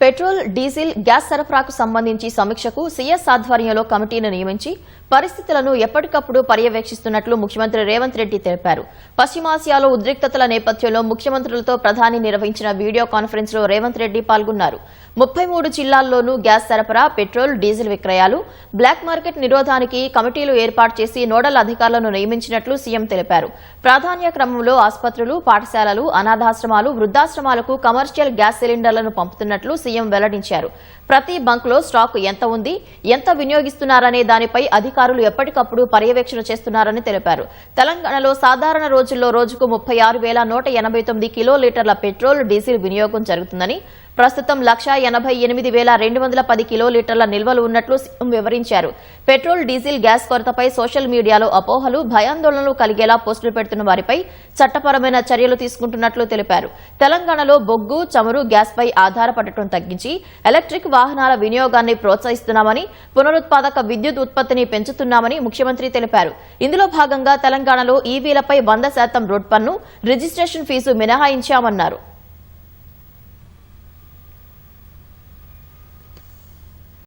Petrol, diesel, gas సరఫరాకు సంబంధించి సమీక్షకు CS ఆధ్వర్యంలో కమిటీని నియమించి పరిస్థితులను ఎప్పటికప్పుడు పర్యవేక్షిస్తున్నట్లు ముఖ్యమంత్రి రేవంత్ రెడ్డి తెలిపారు. పశ్చిమాసియాలో ఉద్రిక్తతల నేపథ్యంలో ముఖ్యమంత్రులతో ప్రధాని నిర్వహించిన వీడియో కాన్ఫరెన్స్ లో రేవంత్ రెడ్డి పాల్గొన్నారు. 33 జిల్లాల్లోనూ గ్యాస్ సరఫరా, పెట్రోల్, డీజిల్ విక్రయాలు, బ్లాక్ మార్కెట్ నిరోధానికి కమిటీలు ఏర్పాటు చేసి నోడల్ అధికారులను నియమించినట్లు సీఎం తెలిపారు. ప్రాధాన్య క్రమంలో ఆసుపత్రులు, పాఠశాలలు, అనాథాశ్రమాలు, వృద్ధాశ్రమాలకు కమర్షియల్ గ్యాస్ సిలిండర్లను పంపుతున్నట్లు సీఎం వెల్లడించారు. ప్రతి బంక్లో స్టాక్ ఎంత ఉంది, ఎంత వినియోగిస్తున్నారనే దానిపై అధికారులు ఎప్పటికప్పుడు పర్యవేక్షణ చేస్తున్నారని తెలిపారు. తెలంగాణలో సాధారణ రోజుల్లో రోజుకు 36,189 కిలోలీటర్ల పెట్రోల్, డీజిల్ వినియోగం జరుగుతుందని, ప్రస్తుతం 1,88,210 కిలోలీటర్ల నిల్వలు ఉన్నట్లు సీఎం వివరించారు. పెట్రోల్, డీజిల్, గ్యాస్ కొరతపై సోషల్ మీడియాలో అపోహలు, భయాందోళనలు కలిగేలా పోస్టులు పెడుతున్న వారిపై చట్టపరమైన చర్యలు తీసుకుంటున్నట్లు తెలిపారు. తెలంగాణలో బొగ్గు, చమురు, గ్యాస్పై ఆధారపడటం తగ్గించి ఎలక్ట్రిక్ వాహనాల వినియోగాన్ని ప్రోత్సహిస్తున్నామని, పునరుత్పాదక విద్యుత్ ఉత్పత్తిని పెంచుతున్నామని ముఖ్యమంత్రి తెలిపారు. ఇందులో భాగంగా తెలంగాణలో ఈవీలపై 100% రోడ్ పన్ను, రిజిస్ట్రేషన్ ఫీజు మినహాయించామన్నారు.